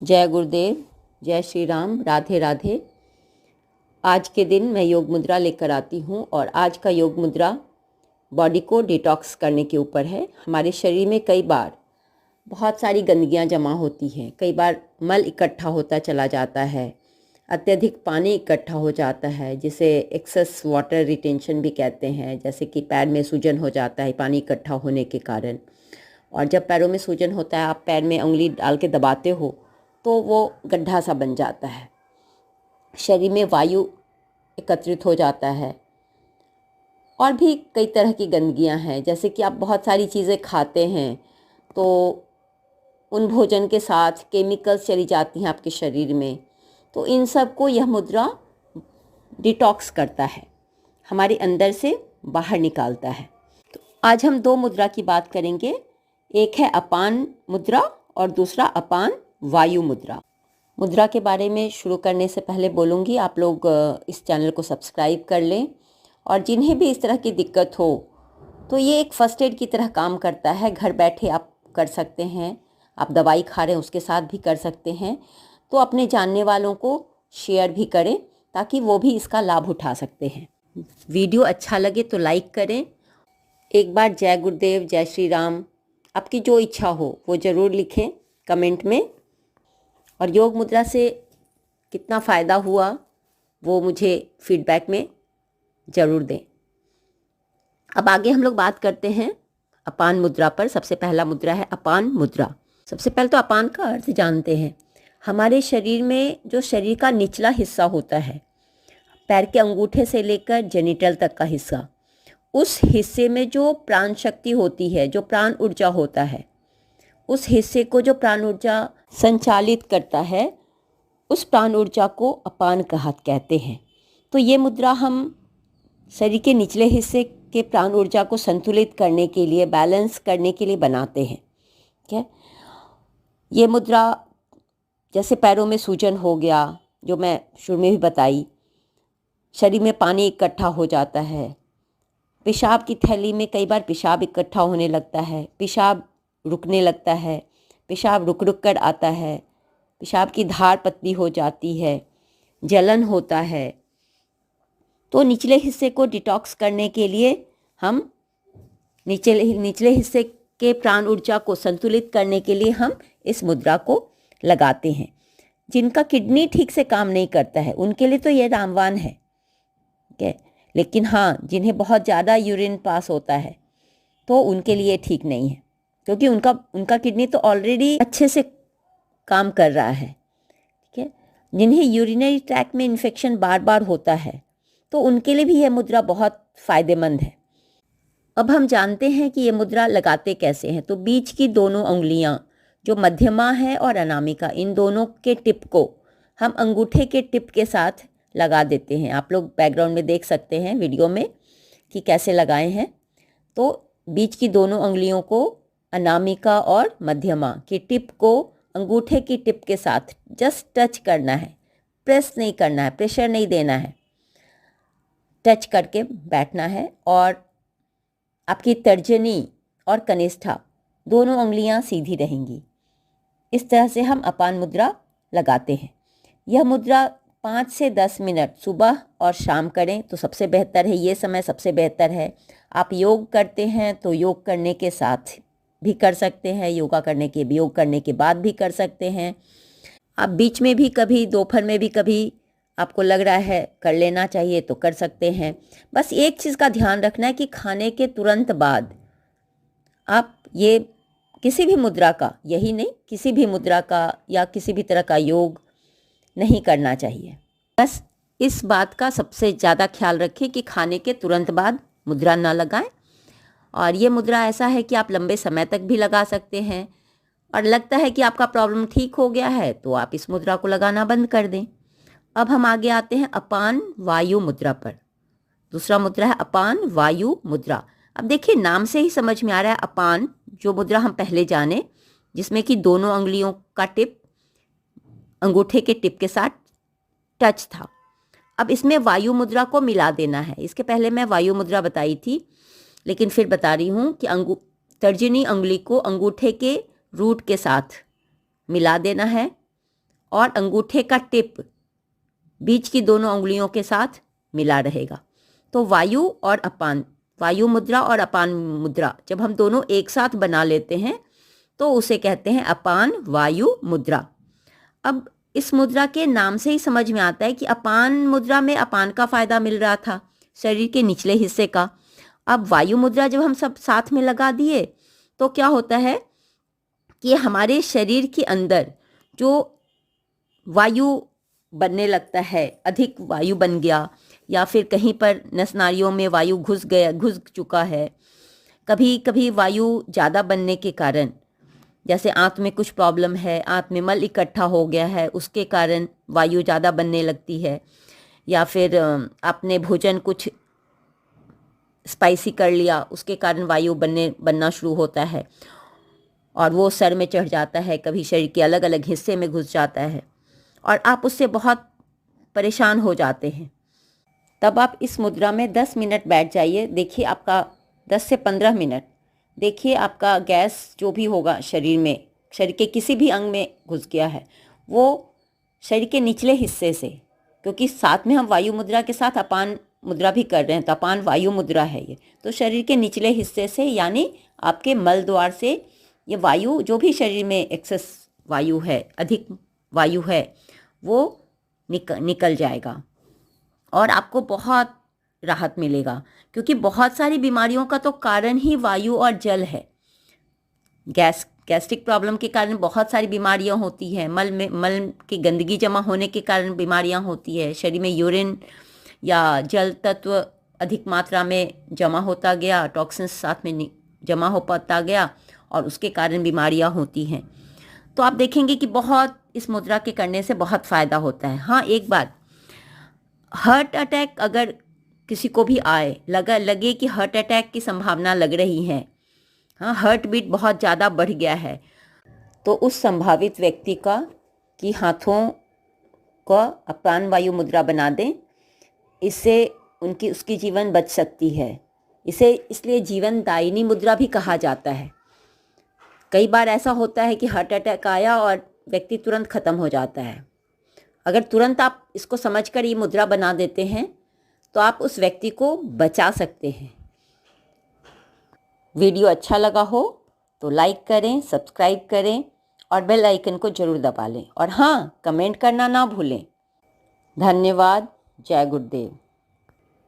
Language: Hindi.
जय गुरुदेव, जय श्री राम, राधे राधे। आज के दिन मैं योग मुद्रा लेकर आती हूँ और आज का योग मुद्रा बॉडी को डिटॉक्स करने के ऊपर है। हमारे शरीर में कई बार बहुत सारी गंदगियाँ जमा होती हैं, कई बार मल इकट्ठा होता चला जाता है, अत्यधिक पानी इकट्ठा हो जाता है जिसे एक्सेस वाटर रिटेंशन भी कहते हैं। जैसे कि पैर में सूजन हो जाता है पानी इकट्ठा होने के कारण, और जब पैरों में सूजन होता है आप पैर में उंगली डाल के दबाते हो तो वो गड्ढा सा बन जाता है। शरीर में वायु एकत्रित हो जाता है और भी कई तरह की गंदगियां हैं। जैसे कि आप बहुत सारी चीज़ें खाते हैं तो उन भोजन के साथ केमिकल्स चली जाती हैं आपके शरीर में, तो इन सब को यह मुद्रा डिटॉक्स करता है, हमारे अंदर से बाहर निकालता है। तो आज हम दो मुद्रा की बात करेंगे। एक है अपान मुद्रा और दूसरा अपान वायु मुद्रा। मुद्रा के बारे में शुरू करने से पहले बोलूँगी आप लोग इस चैनल को सब्सक्राइब कर लें, और जिन्हें भी इस तरह की दिक्कत हो तो ये एक फर्स्ट एड की तरह काम करता है। घर बैठे आप कर सकते हैं, आप दवाई खा रहे हैं उसके साथ भी कर सकते हैं। तो अपने जानने वालों को शेयर भी करें ताकि वो भी इसका लाभ उठा सकते हैं। वीडियो अच्छा लगे तो लाइक करें। एक बार जय गुरुदेव, जय श्री राम, आपकी जो इच्छा हो वो ज़रूर लिखें कमेंट में, और योग मुद्रा से कितना फ़ायदा हुआ वो मुझे फीडबैक में ज़रूर दें। अब आगे हम लोग बात करते हैं अपान मुद्रा पर। सबसे पहला मुद्रा है अपान मुद्रा। सबसे पहले तो अपान का अर्थ जानते हैं। हमारे शरीर में जो शरीर का निचला हिस्सा होता है, पैर के अंगूठे से लेकर जेनिटल तक का हिस्सा, उस हिस्से में जो प्राण शक्ति होती है, जो प्राण ऊर्जा होता है, उस हिस्से को जो प्राण ऊर्जा संचालित करता है, उस प्राण ऊर्जा को अपान कहते हैं। तो ये मुद्रा हम शरीर के निचले हिस्से के प्राण ऊर्जा को संतुलित करने के लिए, बैलेंस करने के लिए बनाते हैं। ठीक है, ये मुद्रा जैसे पैरों में सूजन हो गया, जो मैं शुरू में भी बताई, शरीर में पानी इकट्ठा हो जाता है, पेशाब की थैली में कई बार पेशाब इकट्ठा होने लगता है, पेशाब रुकने लगता है, पेशाब रुक रुक कर आता है, पेशाब की धार पतली हो जाती है, जलन होता है। तो निचले हिस्से को डिटॉक्स करने के लिए हम निचले हिस्से के प्राण ऊर्जा को संतुलित करने के लिए हम इस मुद्रा को लगाते हैं। जिनका किडनी ठीक से काम नहीं करता है उनके लिए तो ये रामबाण है, ठीक है, लेकिन हाँ, जिन्हें बहुत ज़्यादा यूरिन पास होता है तो उनके लिए ठीक नहीं है, क्योंकि उनका किडनी तो ऑलरेडी अच्छे से काम कर रहा है। ठीक है, जिन्हें यूरिनरी ट्रैक्ट में इन्फेक्शन बार बार होता है तो उनके लिए भी यह मुद्रा बहुत फ़ायदेमंद है। अब हम जानते हैं कि ये मुद्रा लगाते कैसे हैं। तो बीच की दोनों उंगलियां, जो मध्यमा है और अनामिका, इन दोनों के टिप को हम अंगूठे के टिप के साथ लगा देते हैं। आप लोग बैकग्राउंड में देख सकते हैं वीडियो में कि कैसे लगाए हैं। तो बीच की दोनों उंगलियों को, अनामिका और मध्यमा की टिप को अंगूठे की टिप के साथ जस्ट टच करना है, प्रेस नहीं करना है, प्रेशर नहीं देना है, टच करके बैठना है। और आपकी तर्जनी और कनिष्ठा दोनों उंगलियां सीधी रहेंगी। इस तरह से हम अपान मुद्रा लगाते हैं। यह मुद्रा 5 से 10 मिनट सुबह और शाम करें तो सबसे बेहतर है। ये समय सबसे बेहतर है। आप योग करते हैं तो योग करने के साथ भी कर सकते हैं, योग करने के बाद भी कर सकते हैं। आप बीच में भी कभी, दोपहर में भी कभी आपको लग रहा है कर लेना चाहिए तो कर सकते हैं। बस एक चीज़ का ध्यान रखना है कि खाने के तुरंत बाद आप ये किसी भी मुद्रा का, यही नहीं, किसी भी मुद्रा का या किसी भी तरह का योग नहीं करना चाहिए। बस इस बात का सबसे ज़्यादा ख्याल रखें कि खाने के तुरंत बाद मुद्रा ना लगाएं। और ये मुद्रा ऐसा है कि आप लंबे समय तक भी लगा सकते हैं, और लगता है कि आपका प्रॉब्लम ठीक हो गया है तो आप इस मुद्रा को लगाना बंद कर दें। अब हम आगे आते हैं अपान वायु मुद्रा पर। दूसरा मुद्रा है अपान वायु मुद्रा। अब देखिए, नाम से ही समझ में आ रहा है अपान, जो मुद्रा हम पहले जाने, जिसमें कि दोनों उंगलियों का टिप अंगूठे के टिप के साथ टच था। अब इसमें वायु मुद्रा को मिला देना है। इसके पहले मैं वायु मुद्रा बताई थी, लेकिन फिर बता रही हूँ कि तर्जनी उंगली को अंगूठे के रूट के साथ मिला देना है और अंगूठे का टिप बीच की दोनों उंगलियों के साथ मिला रहेगा। तो वायु और अपान, वायु मुद्रा और अपान मुद्रा जब हम दोनों एक साथ बना लेते हैं तो उसे कहते हैं अपान वायु मुद्रा। अब इस मुद्रा के नाम से ही समझ में आता है कि अपान मुद्रा में अपान का फायदा मिल रहा था, शरीर के निचले हिस्से का। अब वायु मुद्रा जब हम सब साथ में लगा दिए तो क्या होता है कि हमारे शरीर के अंदर जो वायु बनने लगता है, अधिक वायु बन गया, या फिर कहीं पर नस नाड़ियों में वायु घुस चुका है। कभी कभी वायु ज़्यादा बनने के कारण, जैसे आंत में कुछ प्रॉब्लम है, आंत में मल इकट्ठा हो गया है, उसके कारण वायु ज़्यादा बनने लगती है। या फिर आपने भोजन कुछ स्पाइसी कर लिया, उसके कारण वायु बनना शुरू होता है और वो सर में चढ़ जाता है, कभी शरीर के अलग अलग हिस्से में घुस जाता है और आप उससे बहुत परेशान हो जाते हैं। तब आप इस मुद्रा में 10 मिनट बैठ जाइए। देखिए आपका 10 से 15 मिनट, देखिए आपका गैस जो भी होगा शरीर में, शरीर के किसी भी अंग में घुस गया है, वो शरीर के निचले हिस्से से, क्योंकि साथ में हम वायु मुद्रा के साथ अपान मुद्रा भी कर रहे हैं, तो अपान वायु मुद्रा है ये, तो शरीर के निचले हिस्से से यानी आपके मल द्वार से ये वायु, जो भी शरीर में एक्सेस वायु है, अधिक वायु है, वो निकल जाएगा और आपको बहुत राहत मिलेगा। क्योंकि बहुत सारी बीमारियों का तो कारण ही वायु और जल है। गैस्ट्रिक प्रॉब्लम के कारण बहुत सारी बीमारियां होती हैं, मल की गंदगी जमा होने के कारण बीमारियां होती है, शरीर में यूरिन या जल तत्व अधिक मात्रा में जमा होता गया, टॉक्सिन्स साथ में जमा हो पाता गया और उसके कारण बीमारियां होती हैं। तो आप देखेंगे कि बहुत इस मुद्रा के करने से बहुत फ़ायदा होता है। हाँ, एक बात, हार्ट अटैक अगर किसी को भी आए, लगे कि हार्ट अटैक की संभावना लग रही है, हाँ, हार्ट बीट बहुत ज़्यादा बढ़ गया है, तो उस संभावित व्यक्ति का कि हाथों का अपान वायु मुद्रा बना दें, इससे उसकी जीवन बच सकती है। इसे इसलिए जीवन दायिनी मुद्रा भी कहा जाता है। कई बार ऐसा होता है कि हार्ट अटैक आया और व्यक्ति तुरंत ख़त्म हो जाता है। अगर तुरंत आप इसको समझकर ये मुद्रा बना देते हैं तो आप उस व्यक्ति को बचा सकते हैं। वीडियो अच्छा लगा हो तो लाइक करें, सब्सक्राइब करें और बेल आइकन को ज़रूर दबा लें। और हाँ, कमेंट करना ना भूलें। धन्यवाद। जय गुरुदेव।